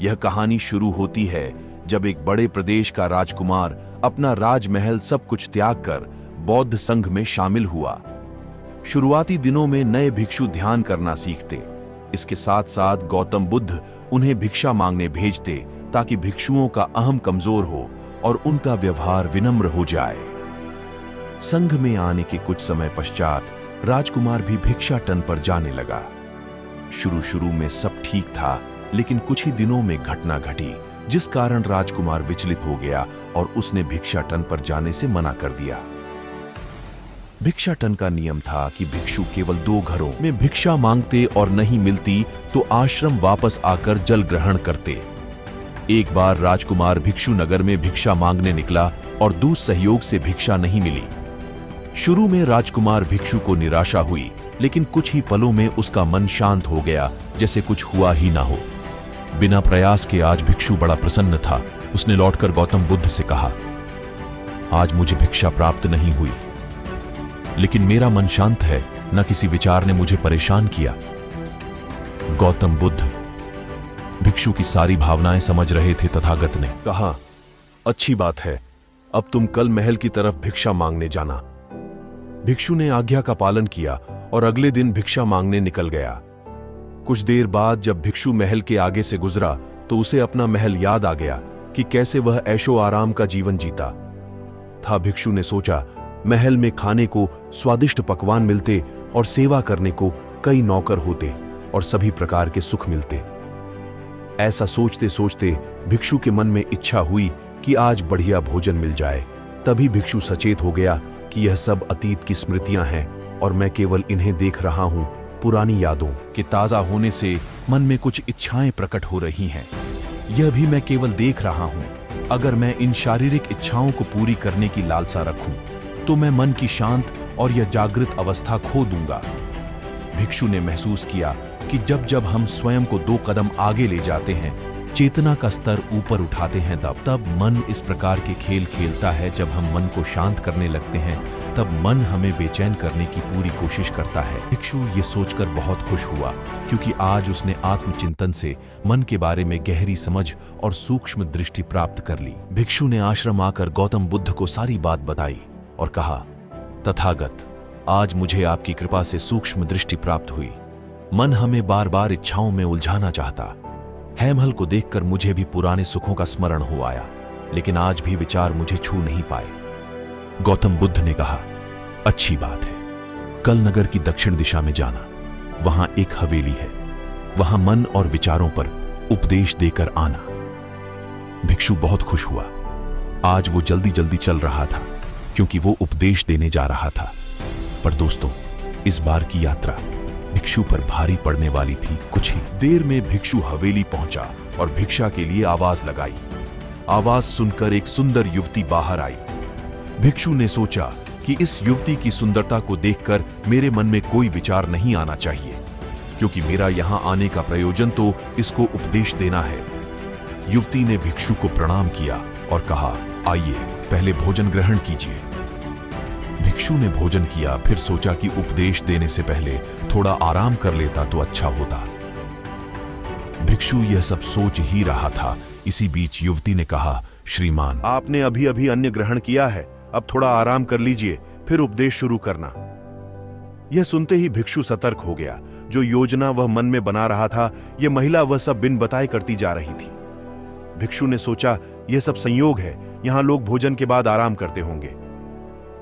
यह कहानी शुरू होती है जब एक बड़े प्रदेश का राजकुमार अपना राजमहल सब कुछ त्याग कर बौद्ध संघ में शामिल हुआ। शुरुआती दिनों में नए भिक्षु ध्यान करना सीखते। इसके साथ साथ गौतम बुद्ध उन्हें भिक्षा मांगने भेजते ताकि भिक्षुओं का अहम कमजोर हो और उनका व्यवहार विनम्र हो जाए। संघ में आने के कुछ समय पश्चात राजकुमार भी भिक्षाटन पर जाने लगा। शुरू में सब ठीक था, लेकिन कुछ ही दिनों में घटना घटी जिस कारण राजकुमार विचलित हो गया और उसने भिक्षाटन पर जाने से मना कर दिया। भिक्षाटन का नियम था कि भिक्षु केवल 2 घरों में भिक्षा मांगते और नहीं मिलती तो आश्रम वापस आकर जल ग्रहण करते। एक बार राजकुमार भिक्षु नगर में भिक्षा मांगने निकला और दूर सहयोग से भिक्षा नहीं मिली। शुरू में राजकुमार भिक्षु को निराशा हुई, लेकिन कुछ ही पलों में उसका मन शांत हो गया, जैसे कुछ हुआ ही ना हो। बिना प्रयास के आज भिक्षु बड़ा प्रसन्न था। उसने लौटकर गौतम बुद्ध से कहा, आज मुझे भिक्षा प्राप्त नहीं हुई, लेकिन मेरा मन शांत है, न किसी विचार ने मुझे परेशान किया। गौतम बुद्ध भिक्षु की सारी भावनाएं समझ रहे थे। तथागत ने कहा, अच्छी बात है, अब तुम कल महल की तरफ भिक्षा मांगने जाना। भिक्षु ने आज्ञा का पालन किया और अगले दिन भिक्षा मांगने निकल गया। कुछ देर बाद जब भिक्षु महल के आगे से गुजरा तो उसे अपना महल याद आ गया कि कैसे वह ऐशो आराम का जीवन जीता था। भिक्षु ने सोचा, महल में खाने को स्वादिष्ट पकवान मिलते और सेवा करने को कई नौकर होते और सभी प्रकार के सुख मिलते। ऐसा सोचते सोचते भिक्षु के मन में इच्छा हुई कि आज बढ़िया भोजन मिल जाए। तभी भिक्षु सचेत हो गया कि यह सब अतीत की स्मृतियां हैं और मैं केवल इन्हें देख रहा हूं। पुरानी यादों के ताजा होने से मन में कुछ इच्छाएं प्रकट हो रही हैं। यह भी मैं केवल देख रहा हूं। अगर मैं इन शारीरिक इच्छाओं को पूरी करने की लालसा रखूं तो मैं मन की शांत और यह जागृत अवस्था खो दूंगा। भिक्षु ने महसूस किया कि जब जब हम स्वयं को 2 कदम आगे ले जाते हैं, चेतना का स्तर ऊपर उठाते हैं, तब मन इस प्रकार के खेल खेलता है। जब हम मन को शांत करने लगते हैं तब मन हमें बेचैन करने की पूरी कोशिश करता है। भिक्षु ये सोचकर बहुत खुश हुआ क्योंकि आज उसने आत्मचिंतन से मन के बारे में गहरी समझ और सूक्ष्म दृष्टि प्राप्त कर ली। भिक्षु ने आश्रम आकर गौतम बुद्ध को सारी बात बताई और कहा, तथागत, आज मुझे आपकी कृपा से सूक्ष्म दृष्टि प्राप्त हुई। मन हमें बार बार इच्छाओं में उलझाना चाहता है। महल को देखकर मुझे भी पुराने सुखों का स्मरण हो आया, लेकिन आज भी विचार मुझे छू नहीं पाए। गौतम बुद्ध ने कहा, अच्छी बात है, कल नगर की दक्षिण दिशा में जाना। वहां एक हवेली है, वहां मन और विचारों पर उपदेश देकर आना। भिक्षु बहुत खुश हुआ। आज वो जल्दी जल्दी चल रहा था क्योंकि वो उपदेश देने जा रहा था। पर दोस्तों, इस बार की यात्रा भिक्षु पर भारी पड़ने वाली थी। कुछ ही देर में भिक्षु हवेली पहुंचा और भिक्षा के लिए आवाज लगाई। आवाज सुनकर एक सुंदर युवती बाहर आई। भिक्षु ने सोचा कि इस युवती की सुंदरता को देखकर मेरे मन में कोई विचार नहीं आना चाहिए, क्योंकि मेरा यहां आने का प्रयोजन तो इसको उपदेश देना है। युवती ने भिक्षु को प्रणाम किया और कहा, आइए पहले भोजन ग्रहण कीजिए। भिक्षु ने भोजन किया, फिर सोचा कि उपदेश देने से पहले थोड़ा आराम कर लेता तो अच्छा होता। भिक्षु यह सब सोच ही रहा था। इसी बीच युवती ने कहा, श्रीमान, आपने अभी अभी अन्न ग्रहण किया है, अब थोड़ा आराम कर लीजिए, फिर उपदेश शुरू करना। यह सुनते ही भिक्षु सतर्क हो गया। जो योजना वह मन में बना रहा था, यह महिला वह सब बिन बताए करती जा रही थी। भिक्षु ने सोचा, यह सब संयोग है, यहां लोग भोजन के बाद आराम करते होंगे।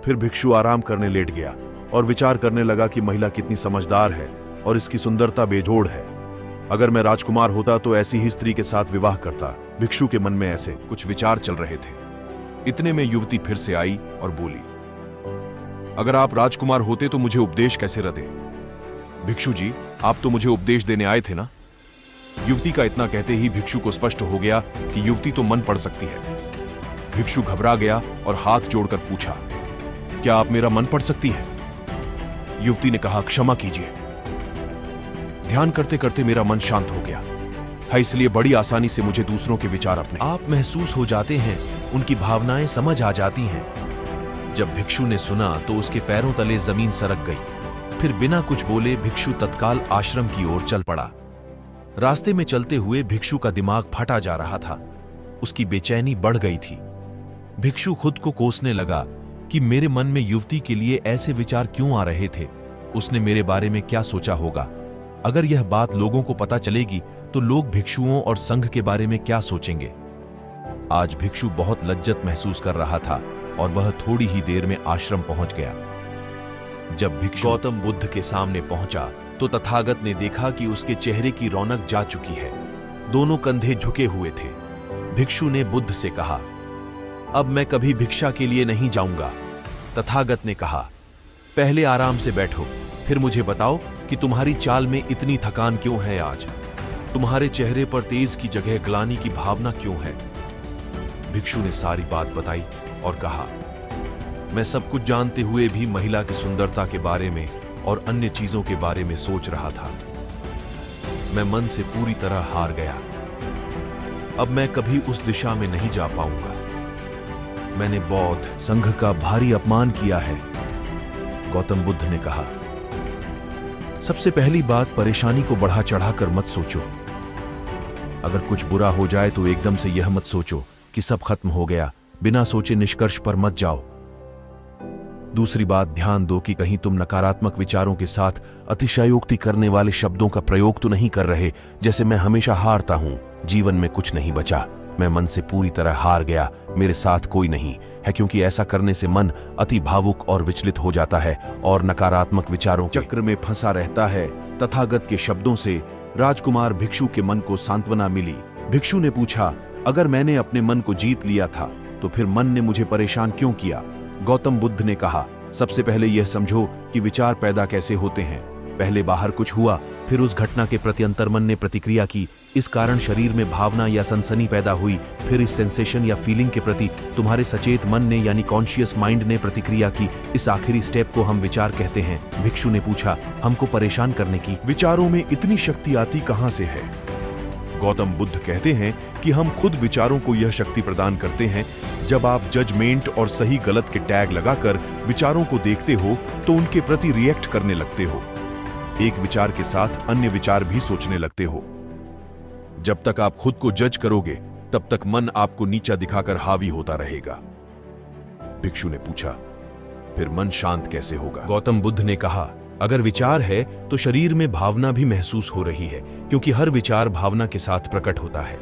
फिर भिक्षु आराम करने लेट गया और विचार करने लगा कि महिला कितनी समझदार है और इसकी सुंदरता बेजोड़ है। अगर मैं राजकुमार होता तो ऐसी ही स्त्री के साथ विवाह करता। भिक्षु के मन में ऐसे कुछ विचार चल रहे थे। इतने में युवती फिर से आई और बोली, अगर आप राजकुमार होते तो मुझे उपदेश कैसे रते? भिक्षु जी, आप तो मुझे उपदेश देने आए थे ना? युवती का इतना कहते ही भिक्षु को स्पष्ट हो गया कि युवती तो मन पढ़ सकती है। भिक्षु घबरा गया और हाथ जोड़कर पूछा, क्या आप मेरा मन पढ़ सकती हैं? युवती ने कहा, क्षमा कीजिए, ध्यान करते करते मेरा मन शांत हो गया है, इसलिए बड़ी आसानी से मुझे दूसरों के विचार अपने आप महसूस हो जाते हैं, उनकी भावनाएं समझ आ जाती हैं। जब भिक्षु ने सुना तो उसके पैरों तले जमीन सरक गई। फिर बिना कुछ बोले भिक्षु तत्काल आश्रम की ओर चल पड़ा। रास्ते में चलते हुए भिक्षु का दिमाग फटा जा रहा था। उसकी बेचैनी बढ़ गई थी। भिक्षु खुद को कोसने लगा कि मेरे मन में युवती के लिए ऐसे विचार क्यों आ रहे थे। उसने मेरे बारे में क्या सोचा होगा? अगर यह बात लोगों को पता चलेगी तो लोग भिक्षुओं और संघ के बारे में क्या सोचेंगे? आज भिक्षु बहुत लज्जत महसूस कर रहा था और वह थोड़ी ही देर में आश्रम पहुंच गया। जब भिक्षु गौतम बुद्ध के सामने पहुंचा तो तथागत ने देखा कि उसके चेहरे की रौनक जा चुकी है। दोनों कंधे झुके हुए थे। भिक्षु ने बुद्ध से कहा, अब मैं कभी भिक्षा के लिए नहीं जाऊंगा। तथागत ने कहा, पहले आराम से बैठो, फिर मुझे बताओ कि तुम्हारी चाल में इतनी थकान क्यों है? आज तुम्हारे चेहरे पर तेज की जगह ग्लानि की भावना क्यों है? भिक्षु ने सारी बात बताई और कहा, मैं सब कुछ जानते हुए भी महिला की सुंदरता के बारे में और अन्य चीजों के बारे में सोच रहा था। मैं मन से पूरी तरह हार गया। अब मैं कभी उस दिशा में नहीं जा पाऊंगा। मैंने बौद्ध संघ का भारी अपमान किया है। गौतम बुद्ध ने कहा, सबसे पहली बात, परेशानी को बढ़ा चढ़ाकर मत सोचो। अगर कुछ बुरा हो जाए तो एकदम से यह मत सोचो कि सब खत्म हो गया। बिना सोचे निष्कर्ष पर मत जाओ। दूसरी बात, ध्यान दो कि कहीं तुम नकारात्मक विचारों के साथ अतिशयोक्ति करने वाले शब्दों का प्रयोग तो नहीं कर रहे, जैसे मैं हमेशा हारता हूं, जीवन में कुछ नहीं बचा, मैं मन से पूरी तरह हार गया, मेरे साथ कोई नहीं है, क्योंकि ऐसा करने से मन अति भावुक और विचलित हो जाता है और नकारात्मक विचारों चक्र में फंसा रहता है। तथागत के शब्दों से राजकुमार भिक्षु के मन को सांत्वना मिली। भिक्षु ने पूछा, अगर मैंने अपने मन को जीत लिया था तो फिर मन ने मुझे परेशान क्यों किया? गौतम बुद्ध ने कहा, सबसे पहले यह समझो कि विचार पैदा कैसे होते हैं। पहले बाहर कुछ हुआ, फिर उस घटना के प्रति अंतर्मन ने प्रतिक्रिया की, इस कारण शरीर में भावना या सनसनी पैदा हुई, फिर इस सेंसेशन या फीलिंग के प्रति तुम्हारे सचेत मन ने यानी कॉन्शियस माइंड ने प्रतिक्रिया की। इस आखिरी स्टेप को हम विचार कहते हैं। भिक्षु ने पूछा, हमको परेशान करने की विचारों में इतनी शक्ति आती कहां से है? गौतम बुद्ध कहते हैं कि हम खुद विचारों को यह शक्ति प्रदान करते हैं। जब आप जजमेंट और सही गलत के टैग लगाकर विचारों को देखते हो तो उनके प्रति रिएक्ट करने लगते हो। एक विचार के साथ अन्य विचार भी सोचने लगते हो। जब तक आप खुद को जज करोगे तब तक मन आपको नीचा दिखाकर हावी होता रहेगा। भिक्षु ने पूछा, फिर मन शांत कैसे होगा? गौतम बुद्ध ने कहा, अगर विचार है तो शरीर में भावना भी महसूस हो रही है, क्योंकि हर विचार भावना के साथ प्रकट होता है।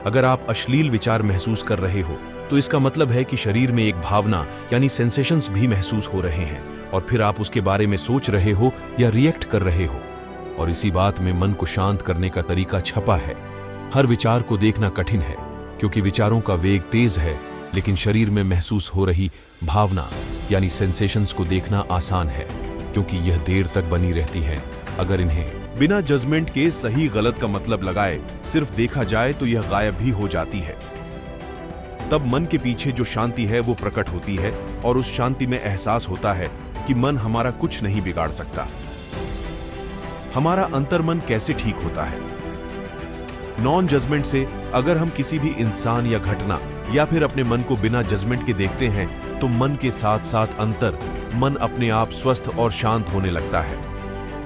अगर आप अश्लील विचार महसूस कर रहे हो तो इसका मतलब है कि शरीर में एक भावना यानी सेंसेशंस भी महसूस हो रहे हैं और फिर आप उसके बारे में सोच रहे हो या रिएक्ट कर रहे हो। और इसी बात में मन को शांत करने का तरीका छपा है। हर विचार को देखना कठिन है क्योंकि विचारों का वेग तेज है, लेकिन शरीर में महसूस हो रही भावना यानी सेंसेशंस को देखना आसान है क्योंकि यह देर तक बनी रहती है। अगर इन्हें बिना जजमेंट के सही गलत का मतलब लगाए सिर्फ देखा जाए तो यह गायब भी हो जाती है। तब मन के पीछे जो शांति है वो प्रकट होती है और उस शांति में एहसास होता है कि मन हमारा कुछ नहीं बिगाड़ सकता। हमारा अंतर्मन कैसे ठीक होता है? नॉन जजमेंट से अगर हम किसी भी इंसान या घटना या फिर अपने मन को बिना जजमेंट के देखते हैं तो मन के साथ साथ मन अपने आप स्वस्थ और शांत होने लगता है।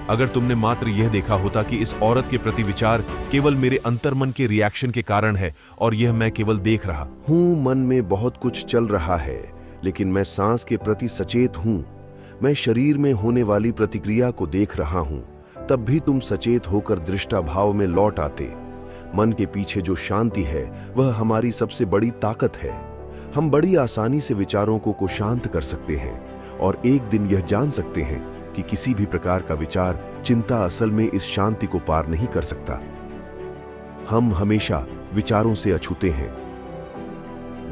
अगर तुमने मात्र यह देखा होता कि इस औरत के प्रति विचार केवल मेरे अंतर्मन के रिएक्शन के कारण है और यह मैं केवल देख रहा हूं, मन में बहुत कुछ चल रहा है, लेकिन मैं सांस के प्रति सचेत हूं, मैं शरीर में होने वाली प्रतिक्रिया को देख रहा हूं, तब भी तुम सचेत होकर दृष्टा भाव में लौट आते। मन के पीछे जो शांति है वह हमारी सबसे बड़ी ताकत है। हम बड़ी आसानी से विचारों को शांत कर सकते हैं और एक दिन यह जान सकते हैं कि किसी भी प्रकार का विचार चिंता असल में इस शांति को पार नहीं कर सकता। हम हमेशा विचारों से अछूते हैं।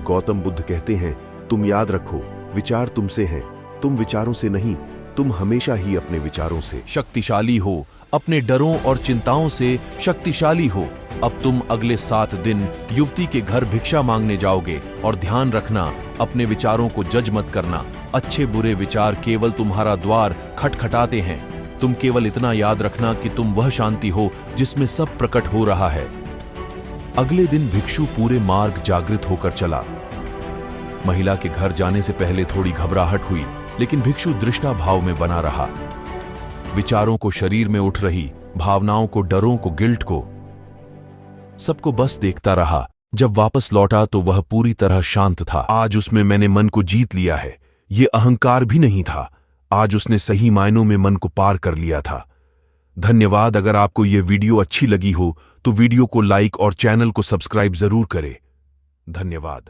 गौतम बुद्ध कहते हैं, तुम याद रखो, विचार तुमसे हैं, तुम विचारों से नहीं, तुम हमेशा ही अपने विचारों से शक्तिशाली हो, अपने डरों और चिंताओं से शक्तिशाली हो। अब तुम अगले 7 दिन युवती के घर भिक्षा मांगने जाओगे और ध्यान रखना, अपने विचारों को जज मत करना। अच्छे बुरे विचार केवल तुम्हारा द्वार खटखटाते हैं। तुम केवल इतना याद रखना कि तुम वह शांति हो जिसमें सब प्रकट हो रहा है। अगले दिन भिक्षु पूरे मार्ग जागृत होकर चला। महिला के घर जाने से पहले थोड़ी घबराहट हुई, लेकिन भिक्षु दृष्टा भाव में बना रहा। विचारों को, शरीर में उठ रही भावनाओं को, डरों को, गिल्ट को, अपने विचारों को सबको बस देखता रहा। जब वापस लौटा तो वह पूरी तरह शांत था। आज उसमें मैंने मन को जीत लिया है। ये अहंकार भी नहीं था। आज उसने सही मायनों में मन को पार कर लिया था। धन्यवाद। अगर आपको यह वीडियो अच्छी लगी हो तो वीडियो को लाइक और चैनल को सब्सक्राइब जरूर करें। धन्यवाद।